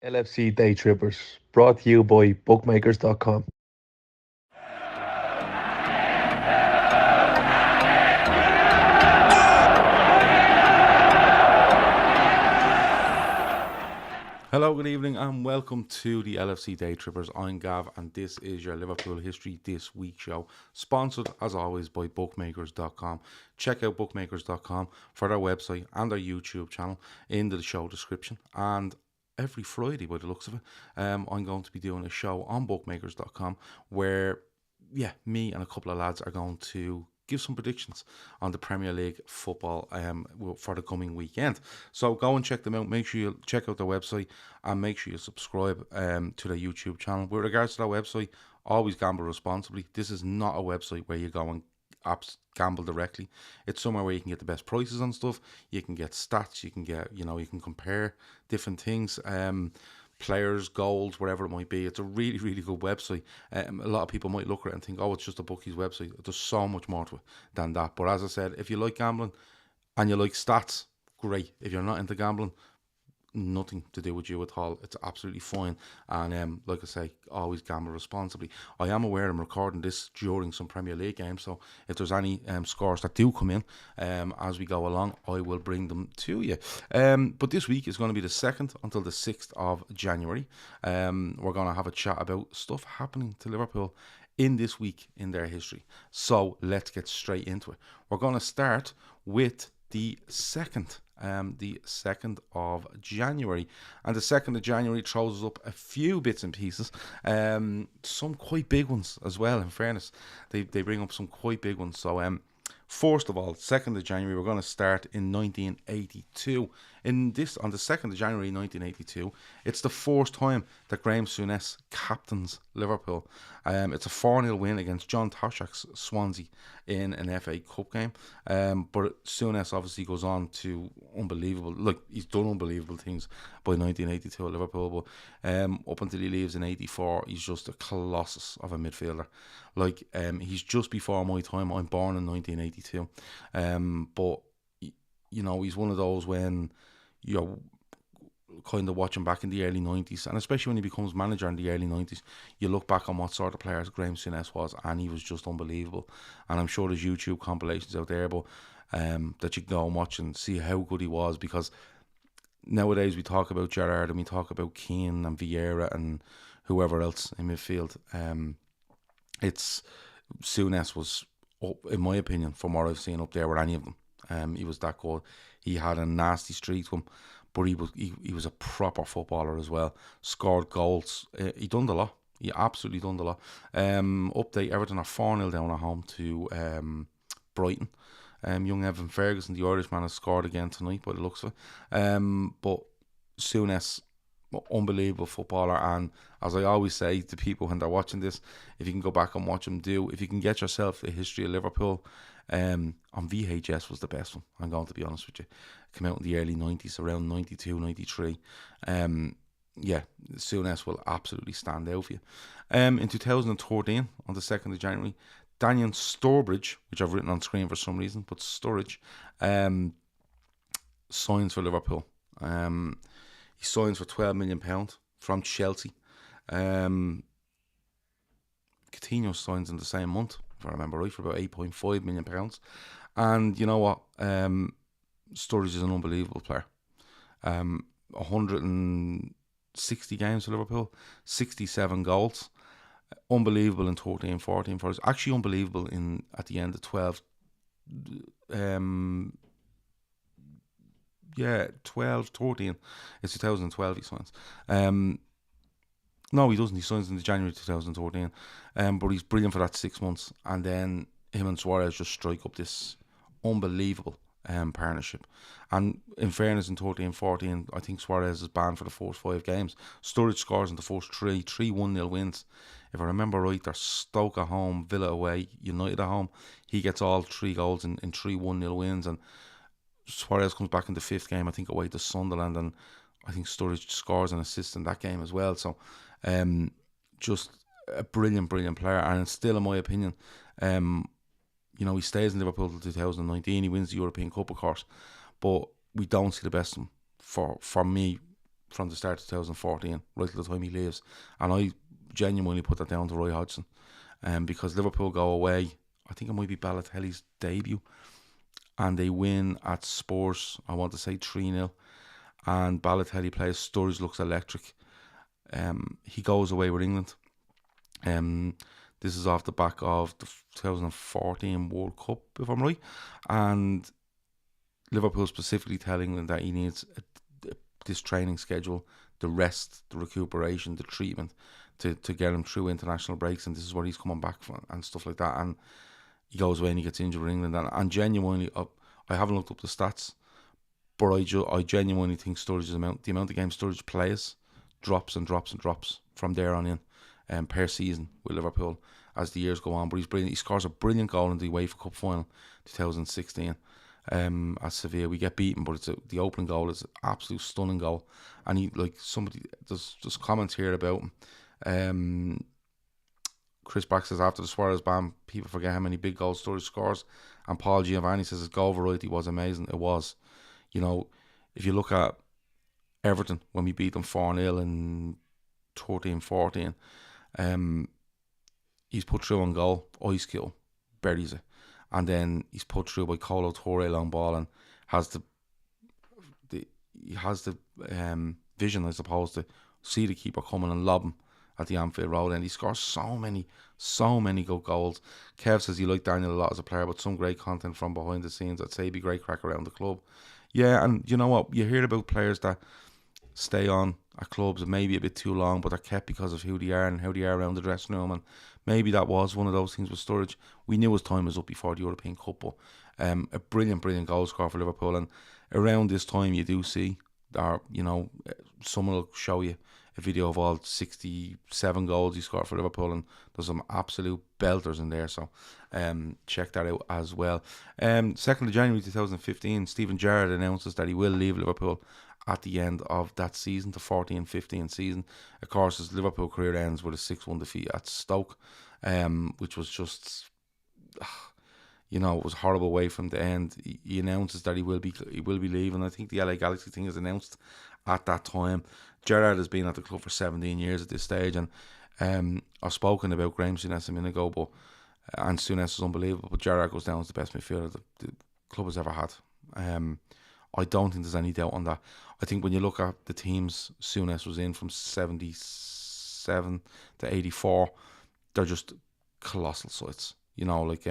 LFC Daytrippers, brought to you by bookmakers.com. Hello, good evening, and welcome to the LFC Daytrippers. I'm Gav, and this is your Liverpool History This Week show, sponsored as always by bookmakers.com. Check out bookmakers.com for their website and their YouTube channel in the show description. And every Friday, by the looks of it, I'm going to be doing a show on bookmakers.com where, me and a couple of lads are going to give some predictions on the Premier League football for the coming weekend. So go and check them out. Make sure you check out their website and make sure you subscribe to their YouTube channel. With regards to their website, always gamble responsibly. This is not a website where you go and gamble directly. It's somewhere where you can get the best prices on stuff. You can get stats. You can get, you can compare different things. Players, goals, whatever it might be. It's a really, really good website. A lot of people might look at it and think, oh, it's just a bookie's website. There's so much more to it than that. But as I said, if you like gambling and you like stats, great. If you're not into gambling, nothing to do with you at all. It's absolutely fine. And like I say, always gamble responsibly. I am aware I'm recording this during some Premier League games, so if there's any scores that do come in as we go along, I will bring them to you. But this week is going to be the 2nd until the 6th of January. We're going to have a chat about stuff happening to Liverpool in this week in their history. So let's get straight into it. We're going to start with the 2nd of January. And the 2nd of January throws us up a few bits and pieces. Some quite big ones as well, in fairness. They bring up some quite big ones. So, first of all, 2nd of January, we're going to start in 1982. On the 2nd of January 1982, it's the first time that Graham Souness captains Liverpool. It's a 4-0 win against John Toshak's Swansea in an FA Cup game. But Souness obviously goes on to he's done unbelievable things by 1982 at Liverpool. But up until he leaves in 84, he's just a colossus of a midfielder. He's just before my time. I'm born in 1982. But he's one of those when you're kind of watching back in the early 90s, and especially when he becomes manager in the early 90s, you look back on what sort of players Graham Souness was, and he was just unbelievable. And I'm sure there's YouTube compilations out there, but that you can go and watch and see how good he was, because nowadays we talk about Gerrard and we talk about Keane and Vieira and whoever else in midfield. It's Souness was, in my opinion, from what I've seen, up there with any of them. He was that good. He had a nasty streak to him, but he was a proper footballer as well. Scored goals. He done the lot. He absolutely done the lot. Update: Everton are 4-0 down at home to Brighton. Young Evan Ferguson, the Irishman, has scored again tonight by the looks of it. But Souness, unbelievable footballer, and as I always say to people when they're watching this, if you can go back and watch him if you can get yourself the history of Liverpool on VHS, was the best one. I'm going to be honest with you. It came out in the early 90s, around 92, 93. Souness will absolutely stand out for you. In 2013, on the 2nd of January, Daniel Sturridge, which I've written on screen for some reason, but Sturridge, signs for Liverpool. He signs for £12 million from Chelsea. Coutinho signs in the same month, if I remember right, for about £8.5 million. And you know what? Sturridge is an unbelievable player. 160 games for Liverpool, 67 goals. Unbelievable in 13-14 for us. Actually unbelievable at the end of 12. 12-13. It's 2012 he signs. No, he doesn't. He signs in January 2013. But he's brilliant for that 6 months. And then him and Suarez just strike up this unbelievable partnership. And in fairness, in 13-14, I think Suarez is banned for the first 5 games. Sturridge scores in the first 3 1-0 wins. If I remember right, they're Stoke at home, Villa away, United at home. He gets all 3 goals in 3 1-0 wins, and Suarez comes back in the 5th game, I think away to Sunderland, and I think Sturridge scores an assist in that game as well. So just a brilliant player, and it's still, in my opinion, he stays in Liverpool till 2019. He wins the European Cup, of course, but we don't see the best of him for me from the start of 2014 right till the time he leaves. And I genuinely put that down to Roy Hodgson, because Liverpool go away, I think it might be Balotelli's debut, and they win at Spurs, I want to say 3-0, and Balotelli plays, Sturridge looks electric. He goes away with England. This is off the back of the 2014 World Cup, if I'm right, and Liverpool specifically tell England that he needs this training schedule, the rest, the recuperation, the treatment to get him through international breaks, and this is what he's coming back from and stuff like that. And he goes away and he gets injured with England, and genuinely, I haven't looked up the stats, but I genuinely think Sturridge's the amount of games Sturridge plays drops and drops and drops from there on in, per season with Liverpool as the years go on. But he's brilliant. He scores a brilliant goal in the UEFA Cup final 2016 at Sevilla. We get beaten, but the opening goal is an absolute stunning goal. And he, like, somebody, there's comments here about him. Chris Back says, after the Suarez ban, people forget how many big goals Sturridge scores. And Paul Giovanni says his goal variety was amazing. It was. You know, if you look at Everton, when we beat them 4-0 in 13-14, he's put through on goal, ice kill, buries it. And then he's put through by Kolo Toure long ball, and has the vision, I suppose, to see the keeper coming and lob him at the Anfield Road, and he scores so many good goals. Kev says he liked Daniel a lot as a player, but some great content from behind the scenes. I'd say he'd be a great crack around the club. Yeah, and you know what? You hear about players that stay on at clubs maybe a bit too long, but they're kept because of who they are and how they are around the dressing room, and maybe that was one of those things with Sturridge. We knew his time was up before the European Cup, but a brilliant goal scorer for Liverpool. And around this time you do see, or you know, someone will show you a video of all 67 goals he scored for Liverpool, and there's some absolute belters in there, so check that out as well. 2nd of January 2015, Steven Gerrard announces that he will leave Liverpool at the end of that season, the 14-15 season. Of course, his Liverpool career ends with a 6-1 defeat at Stoke, which was just, you know, it was a horrible way from the end. He announces that he will be leaving. I think the LA Galaxy thing is announced at that time. Gerrard has been at the club for 17 years at this stage, and I've spoken about Graham Souness a minute ago, but and Souness is unbelievable, but Gerrard goes down as the best midfielder the club has ever had. I don't think there's any doubt on that. I think when you look at the teams Souness was in from 77 to 84, they're just colossal sides. You know, like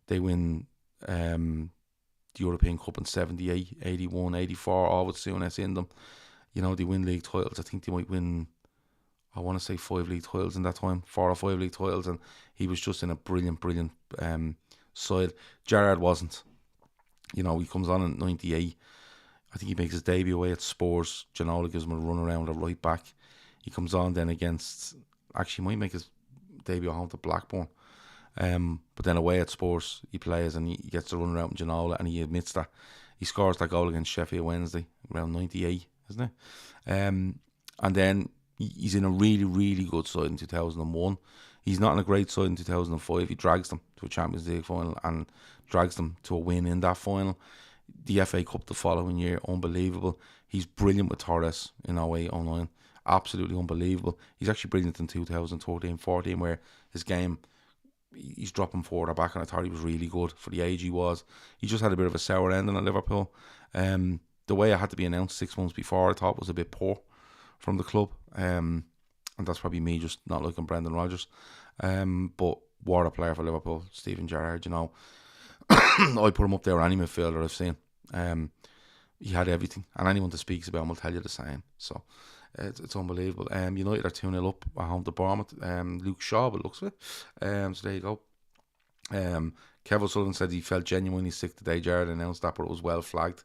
they win the European Cup in 78, 81, 84, all with Souness in them. You know, they win league titles. I think they might win, I want to say 5 league titles in that time, 4 or 5 league titles, and he was just in a brilliant side. Gerrard wasn't. You know, he comes on in 98. I think he makes his debut away at Spurs. Ginola gives him a run around at right back. He comes on then against, actually might make his debut at home to Blackburn. But then away at Spurs, he plays and he gets to run around with Ginola, and he admits that. He scores that goal against Sheffield Wednesday around 98, isn't it? And then he's in a really good side in 2001. He's not in a great side in 2005. He drags them to a Champions League final and drags them to a win in that final. The FA Cup the following year, unbelievable. He's brilliant with Torres in 08-09. Absolutely unbelievable. He's actually brilliant in 2013-14, where his game, he's dropping forward or back, and I thought he was really good for the age he was. He just had a bit of a sour ending at Liverpool. The way it had to be announced 6 months before, I thought was a bit poor from the club. And that's probably me just not liking Brendan Rodgers. But what a player for Liverpool, Steven Gerrard, you know. I put him up there with any midfielder I've seen. He had everything, and anyone that speaks about him will tell you the same. So it's unbelievable. United are 2-0 up at home to Bournemouth. Luke Shaw, it looks of it. So there you go. Kevin Sullivan said he felt genuinely sick today. Gerrard announced that, but it was well flagged.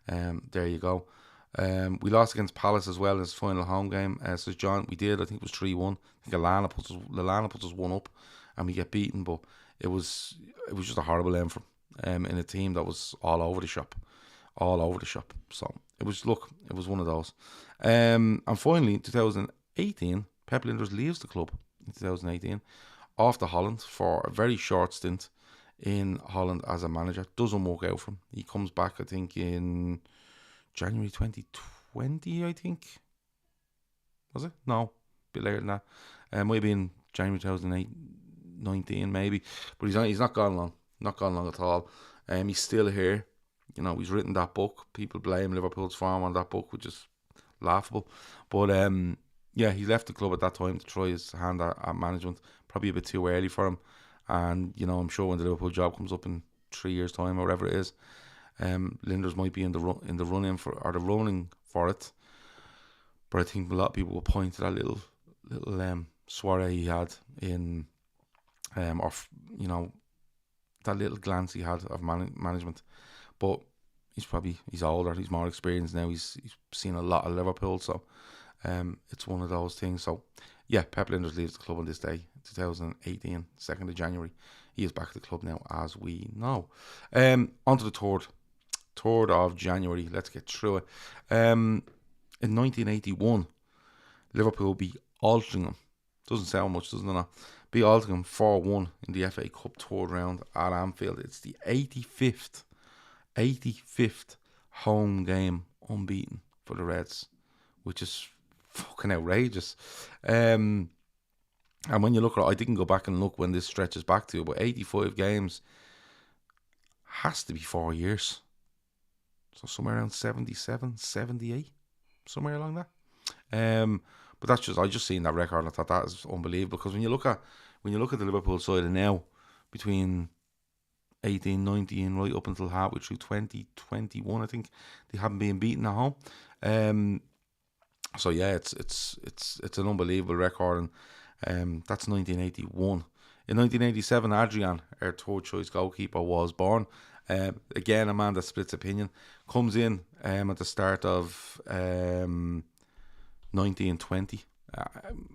There you go. We lost against Palace as well in his final home game. Says John, we did. I think it was 3-1. I think Lallana puts us 1 up, and we get beaten. But it was just a horrible end for him in a team that was all over the shop. So it was one of those. And finally, in 2018, Pep Linders leaves the club in 2018, off to Holland for a very short stint in Holland as a manager. Doesn't work out for him. He comes back, I think, in January 2020, I think. Was it? No, a bit later than that. Might have been January 2019 maybe. But he's not gone long. Not gone long at all. He's still here. You know, he's written that book. People blame Liverpool's form on that book, which is laughable. But yeah, he left the club at that time to try his hand at management. Probably a bit too early for him. And, you know, I'm sure when the Liverpool job comes up in 3 years' time or whatever it is, Linders might be in the running for it. But I think a lot of people will point to that little soiree he had in, you know, that little glance he had of management. But he's older, he's more experienced now. He's seen a lot of Liverpool, so it's one of those things. So yeah, Pep Linders leaves the club on this day, 2018, 2nd of January. He is back at the club now, as we know. On to the 3rd of January. Let's get through it. In 1981, Liverpool beat Altrincham. Doesn't sound much, doesn't it? Beat Altrincham 4-1 in the FA Cup 3rd round at Anfield. It's the 85th home game unbeaten for the Reds, which is fucking outrageous. And when you look at it, I didn't go back and look when this stretches back to, but 85 games has to be 4 years. So somewhere around 77, 78, somewhere along that. But that's just, I just seen that record and I thought that is unbelievable, because when you look at the Liverpool side of now, between 18, 19, right up until halfway through 2021, I think they haven't been beaten at home. So yeah, it's an unbelievable record, and that's 1981. In 1987, Adrian, our third choice goalkeeper, was born. Again, a man that splits opinion. Comes in at the start of 1920.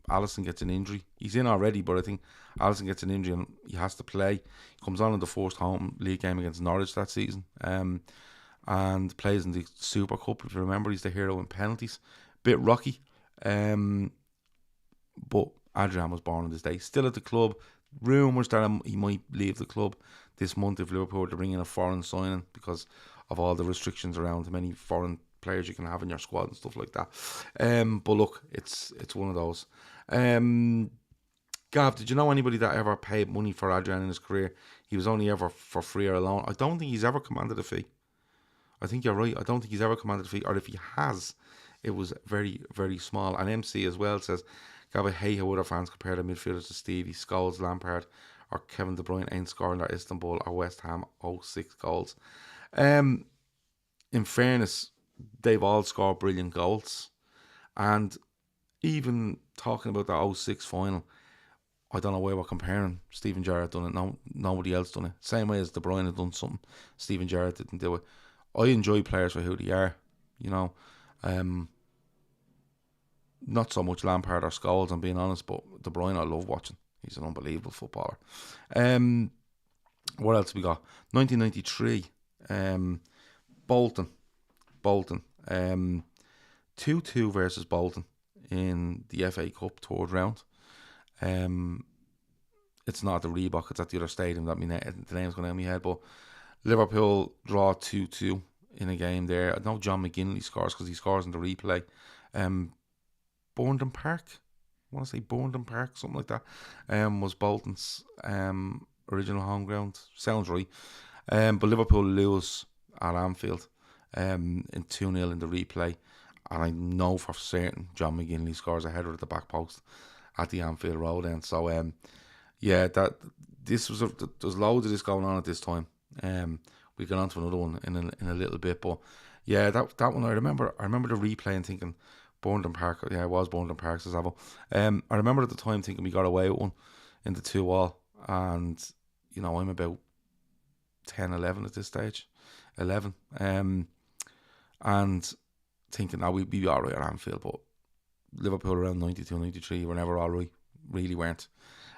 Alisson gets an injury. He's in already, but I think Alisson gets an injury and he has to play. He comes on in the first home league game against Norwich that season, and plays in the Super Cup. If you remember, he's the hero in penalties. Bit rocky, but Adrian was born on this day. Still at the club. Rumours that he might leave the club this month if Liverpool were to bring in a foreign signing, because of all the restrictions around how many foreign players you can have in your squad and stuff like that. But look, it's one of those. Gav, did you know anybody that ever paid money for Adrian in his career? He was only ever for free or alone. I don't think he's ever commanded a fee. I think you're right. I don't think he's ever commanded a fee, or if he has, it was very, very small. And MC as well says, Gav, I hate how other fans compare the midfielders to Stevie, Scholes, Lampard, or Kevin De Bruyne ain't scoring at Istanbul or West Ham 06 goals. In fairness, they've all scored brilliant goals. And even talking about the 06 final, I don't know why we're comparing. Steven Gerrard done it. No, nobody else done it. Same way as De Bruyne had done something. Steven Gerrard didn't do it. I enjoy players for who they are. You know, not so much Lampard or Scholes, I'm being honest, but De Bruyne I love watching. He's an unbelievable footballer. What else we got? 1993, Bolton. 2-2 versus Bolton in the FA Cup 3rd round. It's not at the Reebok, it's at the other stadium that the name's going out of my head, but Liverpool draw 2-2 in a game there. I know John McGinley scores because he scores in the replay. Bournemouth Park, I want to say Bournemouth Park, something like that, was Bolton's original home ground. Sounds right. But Liverpool lose at Anfield in 2-0 in the replay, and I know for certain John McGinley scores a header at the back post at the Anfield Road end. So yeah, there's loads of this going on at this time. We'll get on to another one in a little bit, but yeah, that one I remember the replay and thinking, Bournemouth Park, yeah, it was Bournemouth Park, says Avo. I remember at the time thinking we got away with one in the 2-2, and you know, I'm about 10, 11 at this stage, 11, and thinking now we'd be alright at Anfield, but Liverpool around 92, 93 were never alright, really weren't.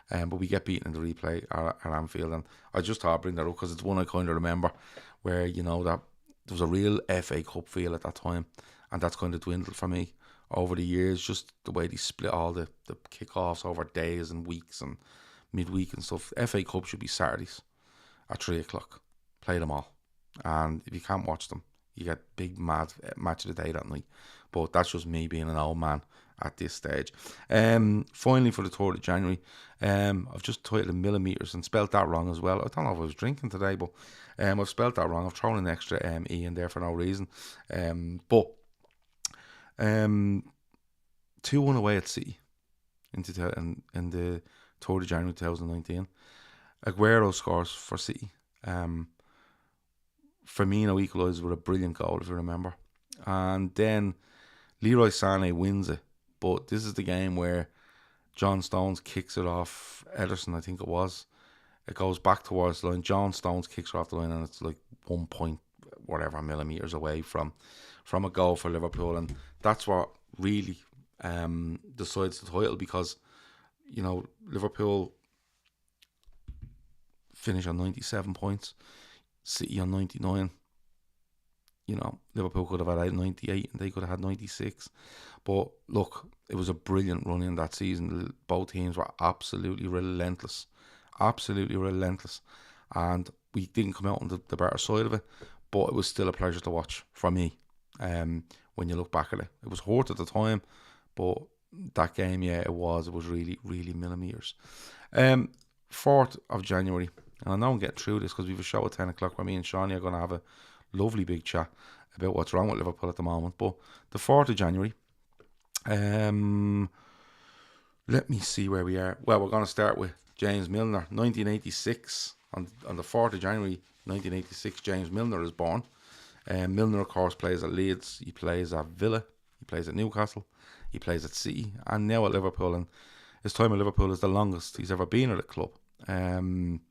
But we get beaten in the replay at Anfield, and I just thought I'd bring that up because it's one I kind of remember where, you know, that there was a real FA Cup feel at that time, and that's kind of dwindled for me over the years, just the way they split all the kick-offs over days and weeks and midweek and stuff. FA Cup should be Saturdays at 3 o'clock. Play them all. And if you can't watch them, You get big mad match of the day that night. But that's just me being an old man at this stage. Finally, for the 3rd of January, I've just titled it millimeters and spelt that wrong as well. I don't know if I was drinking today, but I've spelt that wrong. I've thrown an extra E in there for no reason. But 2-1 away at City in the 3rd of January 2019. Aguero scores for City. Firmino equalised with a brilliant goal, if you remember. And then Leroy Sané wins it. But this is the game where John Stones kicks it off Ederson, I think it was. It goes back towards the line. John Stones kicks it off the line, and it's like 1 point, whatever, millimeters away from a goal for Liverpool. And that's what really decides the title, because, you know, Liverpool finish on 97 points, City on 99. You know, Liverpool could have had 98 and they could have had 96. But look, it was a brilliant run in that season. Both teams were absolutely relentless. Absolutely relentless. And we didn't come out on the better side of it, but it was still a pleasure to watch for me. When you look back at it, it was hurt at the time, but that game, yeah, it was really, really millimeters. 4th of January, and I know I'm getting through this because we have a show at 10 o'clock where me and Shawnee are going to have a lovely big chat about what's wrong with Liverpool at the moment. But the 4th of January, let me see where we are. Well, we're going to start with James Milner, 1986. On the 4th of January 1986, James Milner is born. Milner, of course, plays at Leeds. He plays at Villa. He plays at Newcastle. He plays at City. And now at Liverpool. And his time at Liverpool is the longest he's ever been at a club. And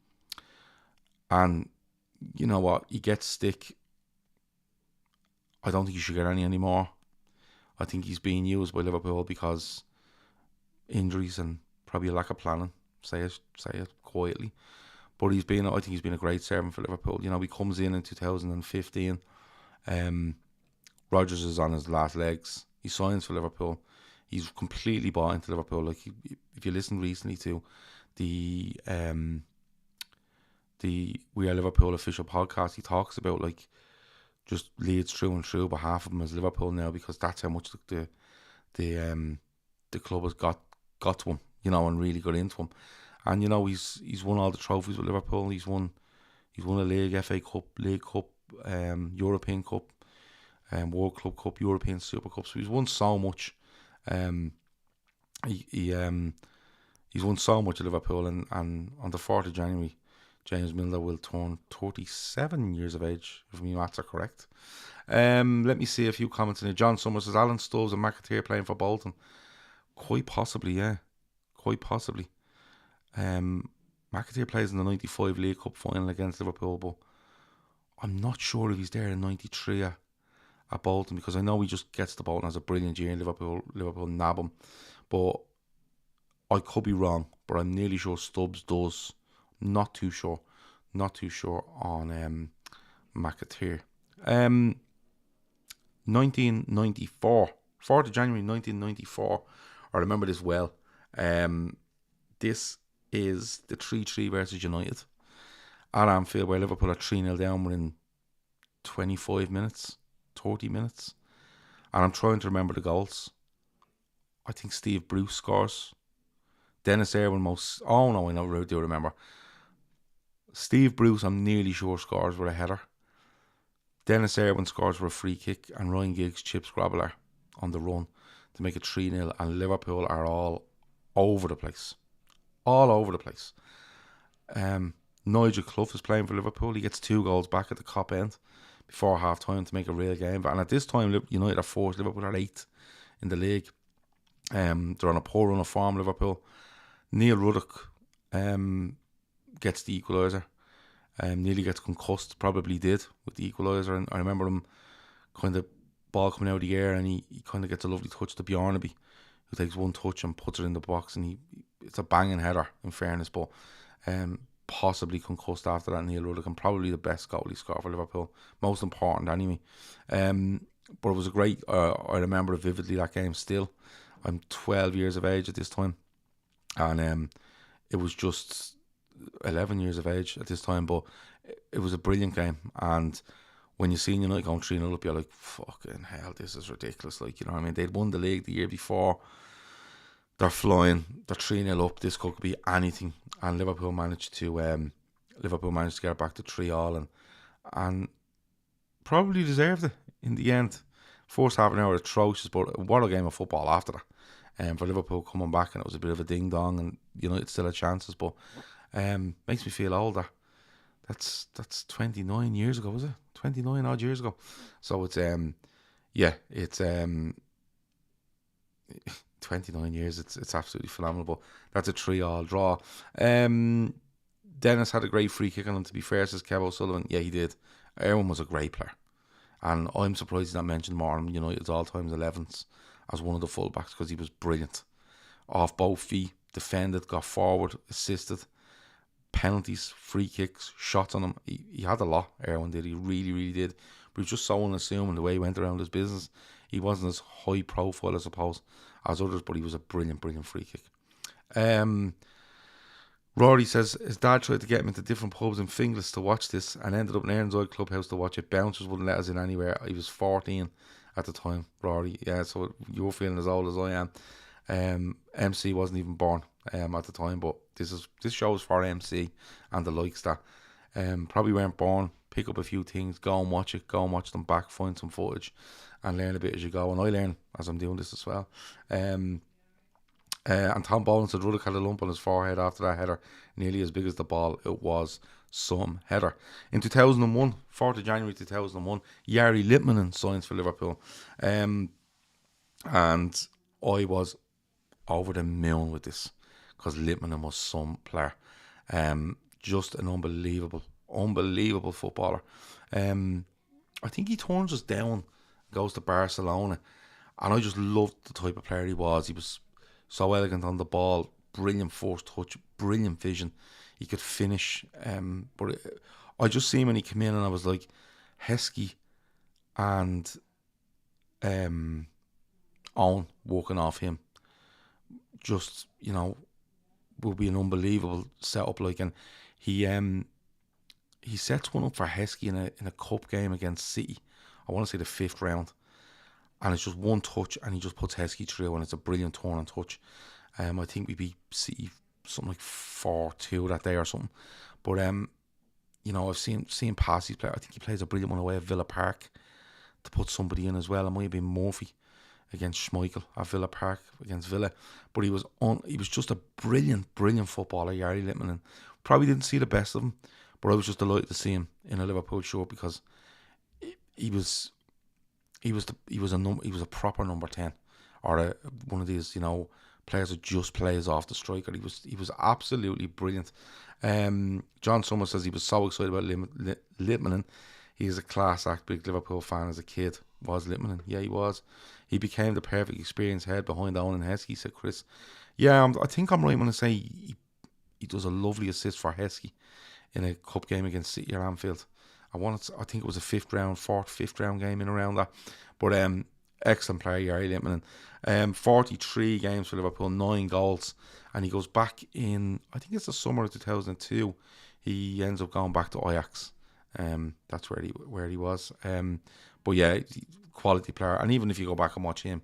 you know what? He gets stick. I don't think he should get any more. I think he's being used by Liverpool because injuries and probably a lack of planning. Say it quietly. But I think he's been a great servant for Liverpool. You know, he comes in 2015. Rodgers is on his last legs. He signs for Liverpool. He's completely bought into Liverpool. Like, if you listen recently to the We Are Liverpool official podcast, he talks about like just Leeds through and through, but half of them is Liverpool now, because that's how much the club has got to him, you know, and really got into him. And you know, he's won all the trophies with Liverpool. He's won a league, FA Cup, League Cup, European Cup, World Club Cup, European Super Cup. So he's won so much. He's won so much at Liverpool, and on the 4th of January, James Milner will turn 37 years of age, if my maths are correct. Let me see a few comments in here. John Summers says, Alan Stubbs and McAteer playing for Bolton. Quite possibly, yeah. Quite possibly. McAteer plays in the 95 League Cup final against Liverpool, but I'm not sure if he's there in 93 at Bolton, because I know he just gets to Bolton, has a brilliant year in Liverpool nab him. But I could be wrong, but I'm nearly sure Stubbs does. Not too sure on McAteer. 1994, 4th of January 1994. I remember this well. This is the 3-3 versus United at Anfield, where Liverpool are 3-0 down within 25 minutes, 30 minutes. And I'm trying to remember the goals. I think Steve Bruce scores. Dennis Irwin I do remember. Steve Bruce, I'm nearly sure, scores with a header. Dennis Irwin scores with a free kick, and Ryan Giggs chips Grobbelaar on the run to make it 3-0, and Liverpool are all over the place. All over the place. Nigel Clough is playing for Liverpool. He gets 2 goals back at the Kop end before half time to make a real game. And at this time, United are 4th, Liverpool are 8th in the league. They're on a poor run of form, Liverpool. Neil Ruddock gets the equaliser. Nearly gets concussed, probably did, with the equaliser. And I remember him kind of ball coming out of the air, and he kind of gets a lovely touch to Bjornaby, who takes one touch and puts it in the box, and it's a banging header, in fairness, but possibly concussed after that. Neil Ruddock, and probably the best goal he scored for Liverpool, most important anyway. But it was a great, I remember it vividly, that game still. I'm 12 years of age at this time, and it was just 11 years of age at this time, but it was a brilliant game. And when you see United going 3-0 up, you're like, fucking hell, this is ridiculous. Like, you know what I mean? They'd won the league the year before. They're flying. They're 3-0 up. This could be anything. And Liverpool managed to get back to 3-3, and probably deserved it in the end. First half an hour atrocious, but what a game of football after that. For Liverpool coming back, and it was a bit of a ding dong, and United still had chances, but makes me feel older. That's 29 years ago, was it? 29 odd years ago. So it's 29 years. It's absolutely phenomenal. But that's a 3-3 draw. Dennis had a great free kick on him, to be fair, says Kev O'Sullivan. Yeah, he did. Erwin was a great player, and I'm surprised he's not mentioned more on United's all-time 11s as one of the fullbacks, because he was brilliant. Off both feet, defended, got forward, assisted, penalties, free kicks, shots on him. He had a lot, Erwin did. He really, really did. But he was just so unassuming the way he went around his business. He wasn't as high profile, I suppose, as others, but he was a brilliant, brilliant free kick. Rory says his dad tried to get him into different pubs in Finglas to watch this, and ended up in Aaron's Clubhouse to watch it. Bouncers wouldn't let us in anywhere. He was 14 at the time, Rory. Yeah, so you're feeling as old as I am. MC wasn't even born at the time, but this show is for MC and the likes that probably weren't born. Pick up a few things, go and watch it, go and watch them back, find some footage, and learn a bit as you go. And I learn as I'm doing this as well. And Tom Boland said Ruddock had a lump on his forehead after that header, nearly as big as the ball. It was some header. In 2001, 4th of January 2001, Jari Litmanen signs for Liverpool. And I was over the moon with this, because Litmanen was some player. Just an unbelievable footballer. I think he turns us down, goes to Barcelona, and I just loved the type of player he was. He was so elegant on the ball, brilliant first touch, brilliant vision. He could finish. But I just seen when he came in, and I was like, Heskey and Owen walking off him, just, will be an unbelievable setup. Like, and he sets one up for Heskey in a cup game against City. I want to say the 5th round. And it's just one touch, and he just puts Heskey through, and it's a brilliant turn and touch. I think we beat City something like 4-2 that day or something. But I've seen Passy play. I think he plays a brilliant one away at Villa Park to put somebody in as well. It might have been Murphy against Schmeichel at Villa Park against Villa. But he was just a brilliant footballer, Jari Litmanen. Probably didn't see the best of him, but I was just delighted to see him in a Liverpool shirt, because he was a proper number 10, or one of these players that just plays off the striker. He was absolutely brilliant. John Summers says he was so excited about Litmanen. He is a class act. Big Liverpool fan as a kid. Was Litmanen? Yeah, he was. He became the perfect experience head behind Owen and Heskey, said Chris. Yeah, I think I'm right when I say he does a lovely assist for Heskey in a cup game against City or Anfield. I think it was a 5th round game in around that. But excellent player, Jari Litmanen. 43 games for Liverpool, 9 goals. And he goes back in, I think it's the summer of 2002. He ends up going back to Ajax. That's where he was. But yeah, quality player. And even if you go back and watch him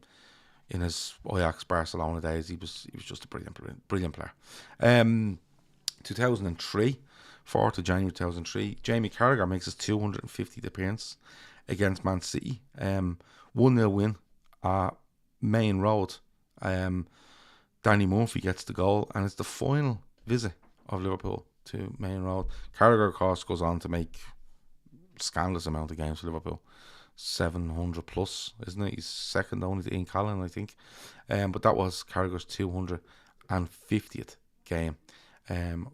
in his Ajax Barcelona days, he was just a brilliant player. 2003. 4th of January 2003, Jamie Carragher makes his 250th appearance against Man City. 1-0 win at Main Road. Danny Murphy gets the goal, and it's the final visit of Liverpool to Main Road. Carragher, of course, goes on to make scandalous amount of games for Liverpool. 700 plus, isn't it? He's second only to Ian Callan, I think. But that was Carragher's 250th game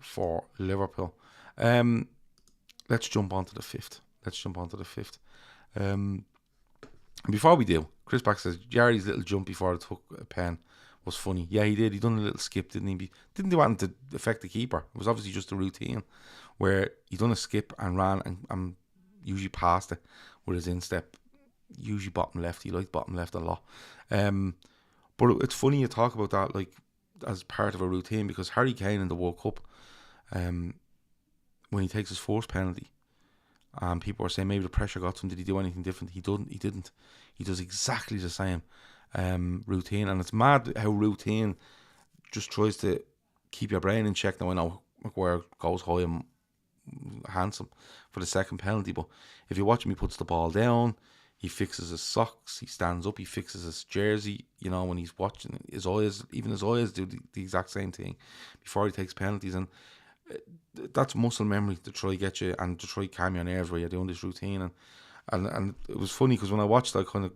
for Liverpool. Let's jump on to the fifth. Before we do, Chris Back says Jari's little jump before it took a pen was funny. Yeah, he did. He done a little skip, didn't he? Didn't do anything to affect the keeper. It was obviously just a routine where he done a skip and ran and usually passed it with his instep. Usually bottom left. He liked bottom left a lot. But it's funny you talk about that like as part of a routine, because Harry Kane in the World Cup, when he takes his first penalty And people were saying maybe the pressure got to him. Did he do anything different? He didn't. He does exactly the same routine. And it's mad how routine just tries to keep your brain in check. Now I know Maguire goes high and handsome for the second penalty, but if you watch him, he puts the ball down, he fixes his socks, he stands up, he fixes his jersey. You know, when he's watching, his eyes do the exact same thing before he takes penalties. And that's muscle memory to try get you and to try calm your nerves while you're doing this routine. And it was funny because when I watched, I kind of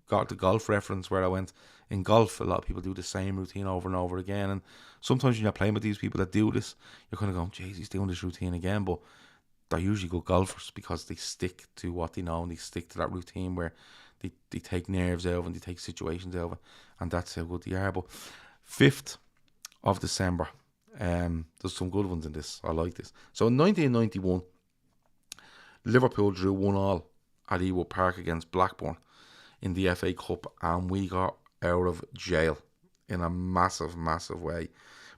got the golf reference where I went, in golf a lot of people do the same routine over and over again, and sometimes when you're playing with these people that do this, you're kind of going, jeez, he's doing this routine again. But they're usually good golfers because they stick to what they know and they stick to that routine where they take nerves out and they take situations out, and that's how good they are. But 5th of December, there's some good ones in this. I like this. So in 1991, Liverpool drew 1-1 at Ewood Park against Blackburn in the FA Cup, and we got out of jail in a massive, massive way.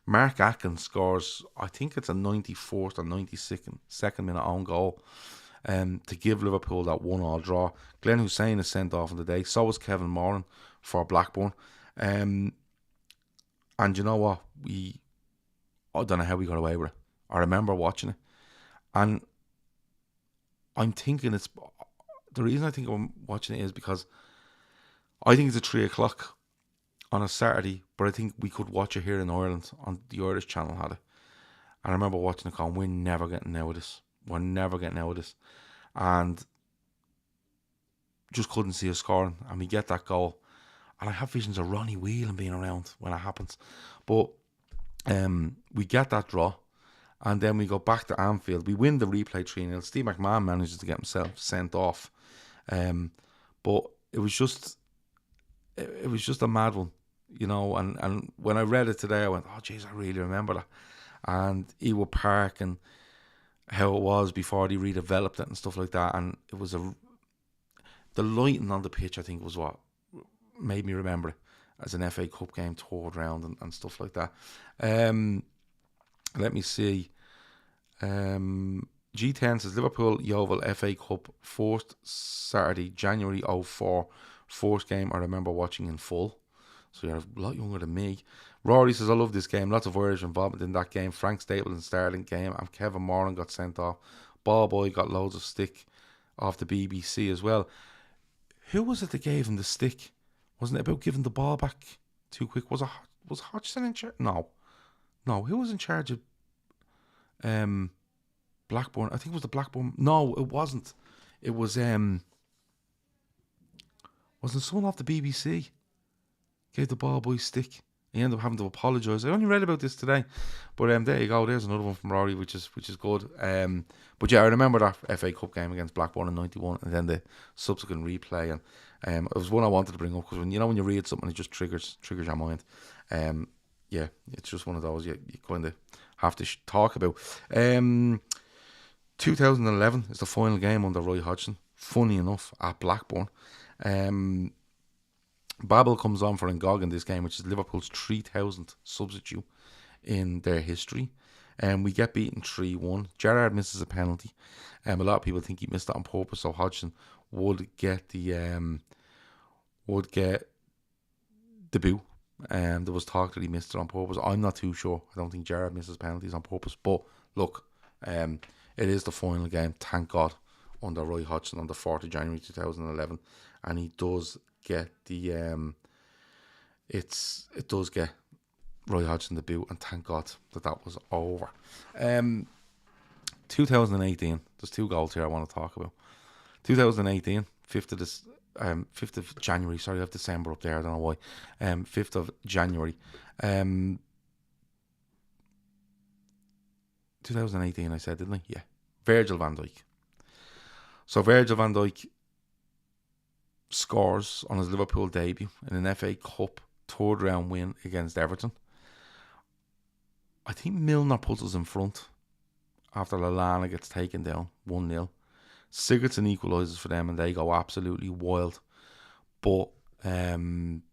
Mark Atkins scores, I think it's a 94th or 92nd minute own goal to give Liverpool that 1-1 draw. Glenn Hussein is sent off on the day. So was Kevin Moran for Blackburn. And you know what? I don't know how we got away with it. I remember watching it. And I'm thinking the reason I think I'm watching it is because I think it's at 3 o'clock on a Saturday, but I think we could watch it here in Ireland on the Irish channel had it. And I remember watching it going, we're never getting out of this. We're never getting out of this. And just couldn't see us scoring. And we get that goal. And I have visions of Ronnie Whelan being around when it happens. But we get that draw. And then we go back to Anfield. We win the replay 3-0. Steve McMahon manages to get himself sent off. But it was just a mad one, you know. And when I read it today, I went, oh, jeez, I really remember that. And Ewood Park and how it was before they redeveloped it and stuff like that. And it was the lighting on the pitch, I think, was what made me remember it as an FA Cup game, third round and stuff like that. Let me see. G10 says Liverpool Yeovil FA Cup 4th Saturday, January 04. First game I remember watching in full. So you're a lot younger than me. Rory says, I love this game. Lots of Irish involvement in that game. Frank Stapleton starting game. And Kevin Moran got sent off. Ball Boy got loads of stick off the BBC as well. Who was it that gave him the stick? Wasn't it about giving the ball back too quick? Was Hodgson in charge? No. Who was in charge of Blackburn? I think it was the Blackburn. No, it wasn't. It was wasn't someone off the BBC gave the ball boy stick. He ended up having to apologise. I only read about this today, but there you go. There's another one from Rory, which is good. But yeah, I remember that FA Cup game against Blackburn in '91, and then the subsequent replay. And it was one I wanted to bring up because when you read something, it just triggers your mind. Yeah, it's just one of those you kind of have to talk about. 2011 is the final game under Roy Hodgson. Funny enough, at Blackburn. Babel comes on for Ngog in this game, which is Liverpool's 3,000th substitute in their history. We get beaten 3-1. Gerrard misses a penalty. A lot of people think he missed that on purpose, so Hodgson would get the boot. There was talk that he missed it on purpose. I'm not too sure. I don't think Gerrard misses penalties on purpose. But look, it is the final game, thank God, under Roy Hodgson on the 4th of January 2011, and he does get the it does get Roy Hodgson the boot, and thank God that was over. 2018, there's 2 goals here I want to talk about. 2018, 5th of January. Sorry, I have December up there. I don't know why. 5th of January. 2018, I said, didn't I? Yeah. Virgil van Dijk. So Virgil van Dijk scores on his Liverpool debut in an FA Cup 3rd round win against Everton. I think Milner puts us in front after Lallana gets taken down 1-0. Sigurdsson equalises for them and they go absolutely wild. But Van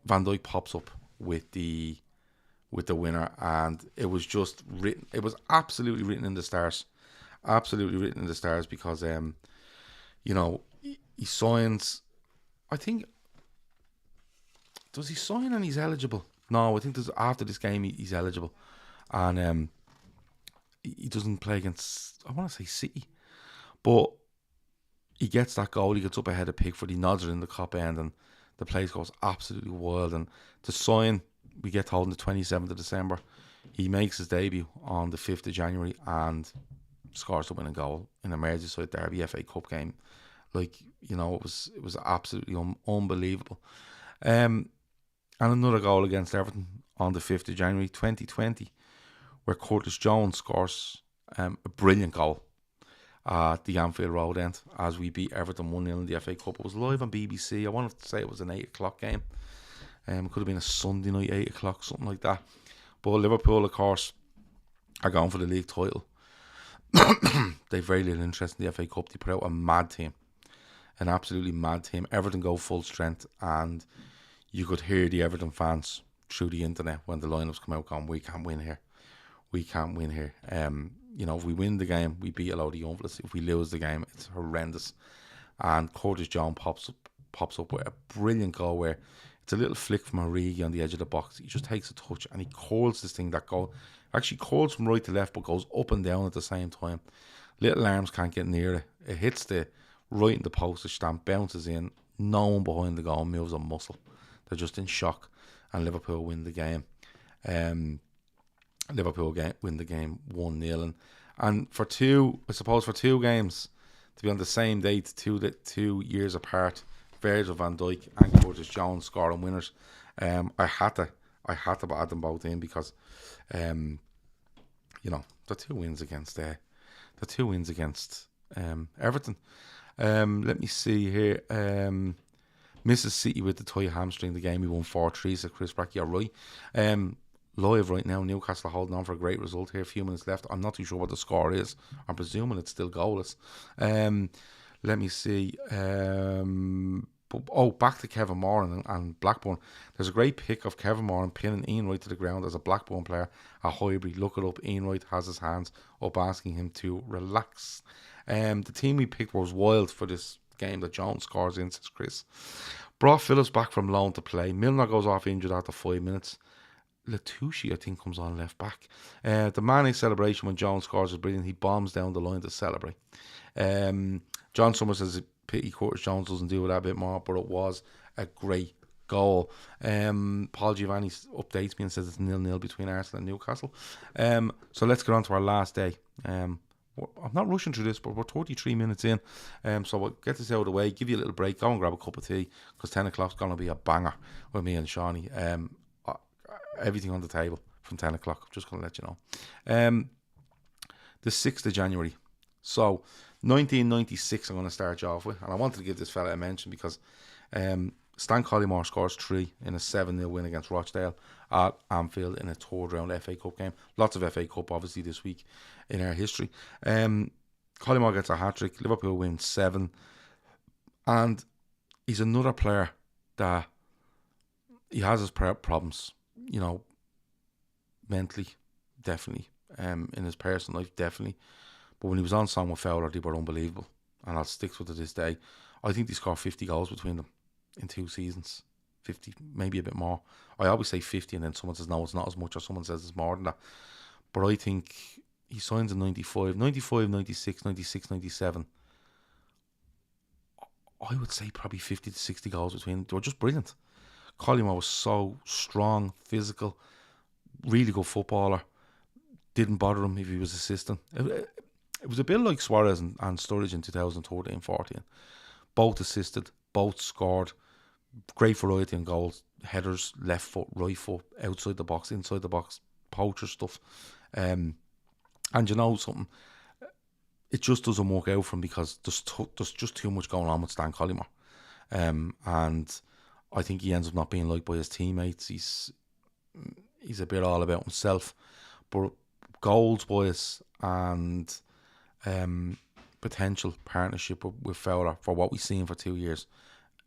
Dijk pops up with the winner, and it was just written. It was absolutely written in the stars. absolutely written in the stars because, he signs. I think, does he sign and he's eligible? No, I think after this game he's eligible, and he doesn't play against, I want to say City, but he gets that goal. He gets up ahead of Pickford. He nods it in the cop end, and the place goes absolutely wild. And to sign, we get told on the 27th of December. He makes his debut on the 5th of January and scores the winning goal in a Merseyside derby FA Cup game. Like, it was absolutely unbelievable. And another goal against Everton on the 5th of January 2020, where Curtis Jones scores a brilliant goal at the Anfield Road end as we beat Everton 1-0 in the FA Cup. It was live on BBC. I wanted to say it was an 8 o'clock game. It could have been a Sunday night, 8 o'clock, something like that. But Liverpool, of course, are going for the league title. They've very little interest in the FA Cup. They put out a mad team. An absolutely mad team. Everton go full strength, and you could hear the Everton fans through the internet when the lineups come out going, we can't win here. We can't win here. If we win the game, we beat a load of youngsters. If we lose the game, it's horrendous. And Curtis Jones pops up with a brilliant goal where it's a little flick from Origi on the edge of the box. He just takes a touch and he curls this thing, that goal. Actually curls from right to left, but goes up and down at the same time. Little arms can't get near it. It hits the right in the postage stamp, bounces in. No one behind the goal moves a muscle. They're just in shock, and Liverpool win the game. Liverpool win the game 1-0, and for two games to be on the same date, 2 years apart, Virgil van Dijk and Curtis Jones scoring winners. I had to add them both in because, the two wins against Everton. Let me see here. Mrs. City with the tie hamstring the game. We won 4-3. So Chris Brack, you're right. Live right now, Newcastle holding on for a great result here. A few minutes left. I'm not too sure what the score is. I'm presuming it's still goalless. Let me see. Back to Kevin Moran and Blackburn. There's a great pic of Kevin Moran pinning Ian Wright to the ground as a Blackburn player at Highbury. Look it up. Ian Wright has his hands up asking him to relax. The team we picked was wild for this game that Jones scores in, says Chris. Brought Phillips back from loan to play. Milner goes off injured after 5 minutes. Latouche, I think, comes on left back. The Mane celebration when Jones scores is brilliant. He bombs down the line to celebrate. John Summers says, pity Curtis Jones doesn't do it a bit more, but it was a great goal. Paul Giovanni updates me and says it's 0-0 between Arsenal and Newcastle. So let's get on to our last day. I'm not rushing through this, but we're 33 minutes in. So we'll get this out of the way, give you a little break, go and grab a cup of tea, because 10 o'clock's going to be a banger with me and Shawnee. Everything on the table from 10 o'clock. I'm just going to let you know. The 6th of January. So, 1996 I'm going to start you off with. And I wanted to give this fella a mention because Stan Collymore scores 3 in a 7-0 win against Rochdale at Anfield in a third round FA Cup game. Lots of FA Cup obviously this week in our history. Collymore gets a hat-trick. Liverpool wins 7. And he's another player that he has his problems. Mentally, definitely. In his personal life, definitely. But when he was on song with Fowler, they were unbelievable. And I'll stick with it to this day. I think they scored 50 goals between them in 2 seasons. 50, maybe a bit more. I always say 50 and then someone says, no, it's not as much, or someone says it's more than that. But I think he signs in 95, 96, 97. I would say probably 50 to 60 goals between them. They were just brilliant. Collymore was so strong, physical, really good footballer. Didn't bother him if he was assisting. It was a bit like Suarez and Sturridge in 2013-14. Both assisted, both scored. Great variety in goals. Headers, left foot, right foot, outside the box, inside the box, poacher stuff. And you know something? It just doesn't work out for him because there's just too much going on with Stan Collymore. And I think he ends up not being liked by his teammates. He's a bit all about himself. But goals, boys, and potential partnership with Fowler for what we've seen for 2 years,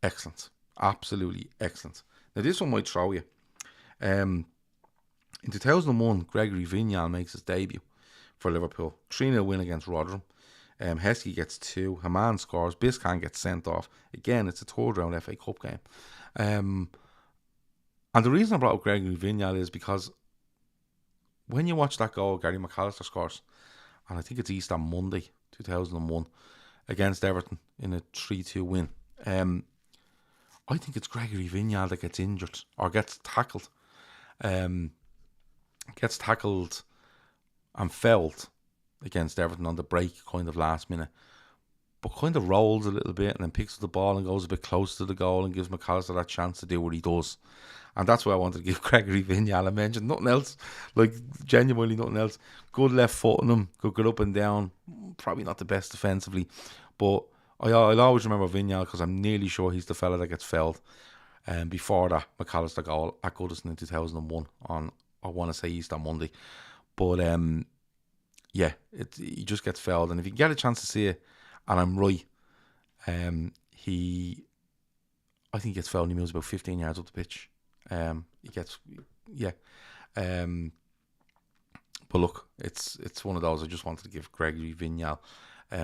excellent. Absolutely excellent. Now this one might throw you. In 2001, Gregory Vignal makes his debut for Liverpool. 3-0 win against Rotherham. Heskey gets 2. Haman scores. Biscan gets sent off. Again, it's a third round FA Cup game. And the reason I brought up Gregory Vignal is because when you watch that goal, Gary McAllister scores, and I think it's Easter Monday, 2001, against Everton in a 3-2 win. I think it's Gregory Vignal that gets injured or gets tackled. Gets tackled and fouled against Everton on the break, kind of last minute, but kind of rolls a little bit and then picks up the ball and goes a bit close to the goal and gives McAllister that chance to do what he does. And that's why I wanted to give Gregory Vignal a mention. Nothing else, like genuinely nothing else. Good left foot on him, could get up and down. Probably not the best defensively, but I'll always remember Vignal because I'm nearly sure he's the fella that gets fouled. Before that McAllister goal at Goodison in 2001 on, I want to say, Easter Monday. But yeah, he just gets fouled, and if you get a chance to see it, and I'm right, I think he gets fouled and he moves about 15 yards up the pitch. He gets, yeah. But look, it's one of those. I just wanted to give Gregory Vignal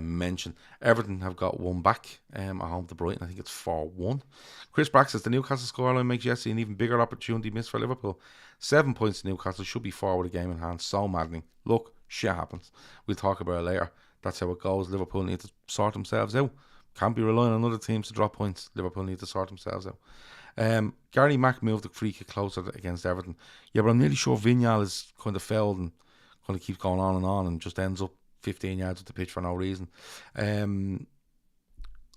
mention. Everton have got one back at home to Brighton. I think it's 4-1. Chris Brack says the Newcastle scoreline makes yesterday an even bigger opportunity missed for Liverpool. 7 points to Newcastle, should be 4 with a game in hand. So maddening. Look, shit happens. We'll talk about it later. That's how it goes. Liverpool need to sort themselves out. Can't be relying on other teams to drop points. Liverpool need to sort themselves out. Gary Mack moved the free kick closer against Everton. Yeah, but I'm nearly sure Vignal is kind of fouled and kind of keeps going on and just ends up 15 yards at the pitch for no reason.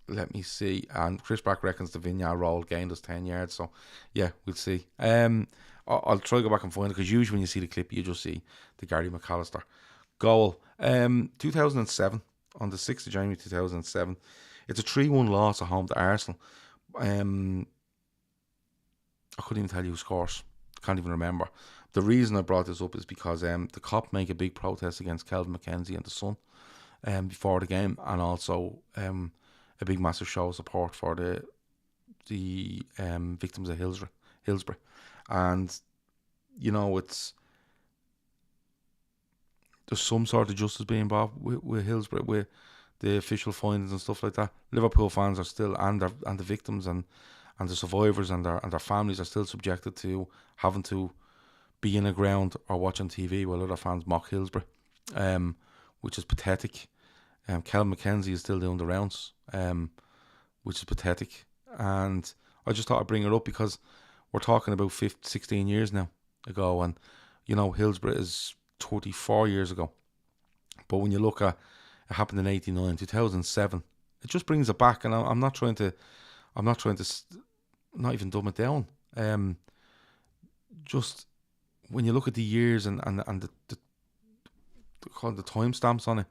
Let me see. And Chris Brack reckons the Vignal roll gained us 10 yards. So, yeah, we'll see. I'll try to go back and find it because usually when you see the clip, you just see the Gary McAllister goal. 2007, on the 6th of January 2007. It's a 3-1 loss at home to Arsenal. I couldn't even tell you who scores. Can't even remember. The reason I brought this up is because the Klopp make a big protest against Kelvin McKenzie and the Sun before the game, and also a big massive show of support for the victims of Hillsborough. And you know, there's some sort of justice being brought with Hillsborough, with the official findings and stuff like that. Liverpool fans are still, and the victims and the survivors and their families are still subjected to having to be in a ground or watch on TV while other fans mock Hillsborough, which is pathetic. Kelvin McKenzie is still doing the rounds, which is pathetic. And I just thought I'd bring it up because we're talking about 16 years now ago, and you know, Hillsborough is 34 years ago. But when you look at it, happened in 89, 2007, it just brings it back. And I'm not trying to not even dumb it down. Just when you look at the years and the timestamps on it,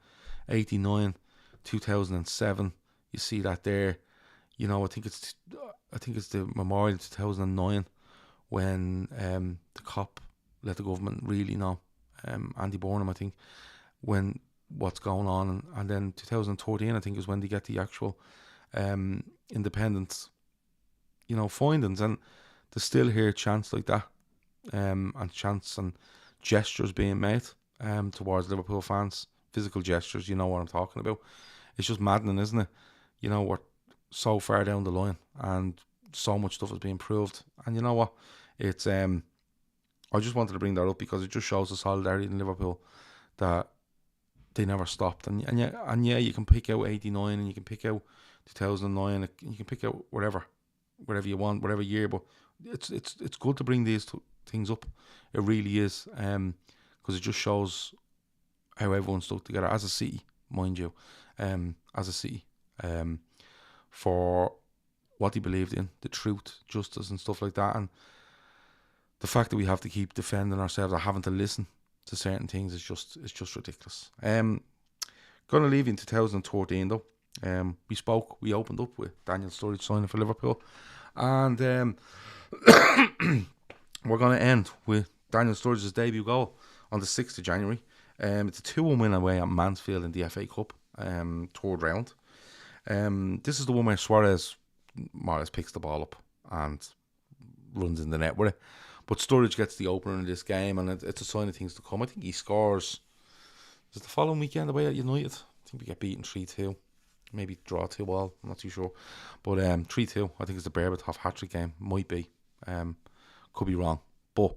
89, 2007, you see that there. You know, I think it's the Memorial 2009 when the Kop let the government really know, Andy Burnham, I think, when what's going on, and then 2013 I think is when they get the actual independent, you know, findings, and to still hear chants like that, and chants and gestures being made towards Liverpool fans, physical gestures, you know what I'm talking about. It's just maddening, isn't it? You know, we're so far down the line and so much stuff is being proved, and you know what, it's I just wanted to bring that up because it just shows the solidarity in Liverpool that they never stopped. And yeah, you can pick out 89 and you can pick out 2009 and you can pick out whatever you want, whatever year, but it's good to bring these things up. It really is, because it just shows how everyone stuck together as a city, mind you, for what he believed in, the truth, justice and stuff like that. And the fact that we have to keep defending ourselves or having to listen to certain things is just ridiculous. Going to leave you in 2013 though. We opened up with Daniel Sturridge signing for Liverpool, and we're going to end with Daniel Sturridge's debut goal on the 6th of January. It's a 2-1 win away at Mansfield in the FA Cup, third round. This is the one where Suarez more or less picks the ball up and runs in the net with it. But Sturridge gets the opener in this game, and it's a sign of things to come. I think he scores Is it the following weekend away at United? I think we get beaten 3-2. Maybe draw 2-2. I'm not too sure. But 3-2, I think it's the Berbatov hat-trick game. Might be. Could be wrong. But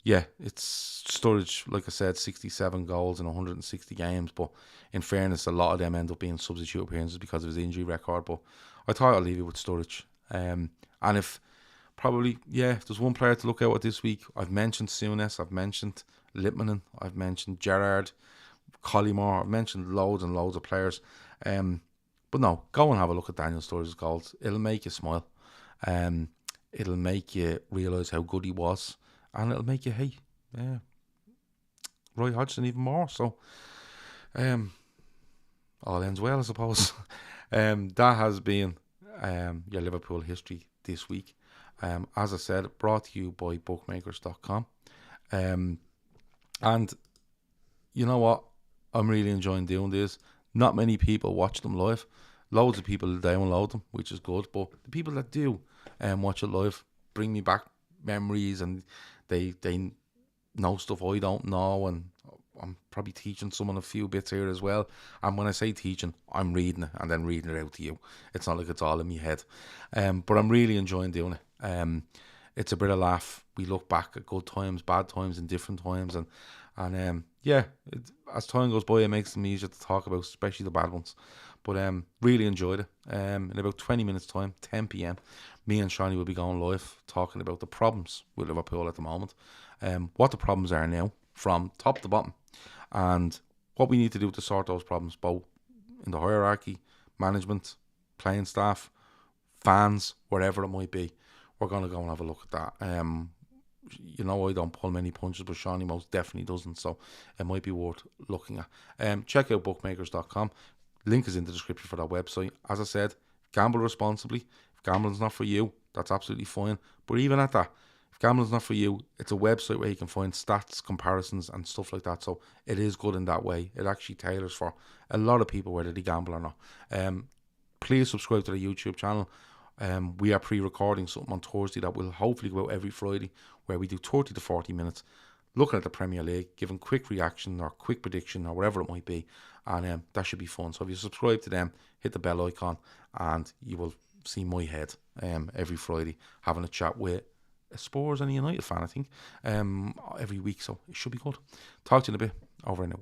yeah, it's Sturridge, like I said, 67 goals in 160 games. But in fairness, a lot of them end up being substitute appearances because of his injury record. But I thought I'd leave it with Sturridge. And if probably, there's one player to look out at this week. I've mentioned Souness, I've mentioned Lippmanen, I've mentioned Gerrard, Collymore, I've mentioned loads and loads of players. But no, go and have a look at Daniel Sturridge's goals. It'll make you smile. It'll make you realise how good he was. And it'll make you hate Roy Hodgson even more. So, all ends well, I suppose. That has been your Liverpool history this week. As I said, brought to you by bookmakers.com. And you know what? I'm really enjoying doing this. Not many people watch them live. Loads of people download them, which is good. But the people that do watch it live bring me back memories, and they know stuff I don't know, and I'm probably teaching someone a few bits here as well. And when I say teaching, I'm reading it and then reading it out to you. It's not like it's all in my head. But I'm really enjoying doing it. It's a bit of laugh. We look back at good times, bad times, and different times, and as time goes by, it makes them easier to talk about, especially the bad ones. But really enjoyed it. In about 20 minutes time, 10 p.m, me and Shawnee will be going live talking about the problems with Liverpool at the moment, what the problems are now from top to bottom, and what we need to do to sort those problems, both in the hierarchy, management, playing staff, fans, wherever it might be. We're going to go and have a look at that. You know, I don't pull many punches, but Shawnee most definitely doesn't, so it might be worth looking at. Check out bookmakers.com. Link is in the description for that website. As I said, gamble responsibly. If gambling's not for you, that's absolutely fine. But even at that, if gambling's not for you, it's a website where you can find stats, comparisons, and stuff like that. So it is good in that way. It actually tailors for a lot of people, whether they gamble or not. Please subscribe to the YouTube channel. We are pre-recording something on Thursday that will hopefully go out every Friday, where we do 30 to 40 minutes looking at the Premier League, giving quick reaction or quick prediction or whatever it might be, and that should be fun. So if you subscribe to them, hit the bell icon, and you will see my head every Friday having a chat with a Spurs and a United fan, I think, every week. So it should be good. Talk to you in a bit. Over and out.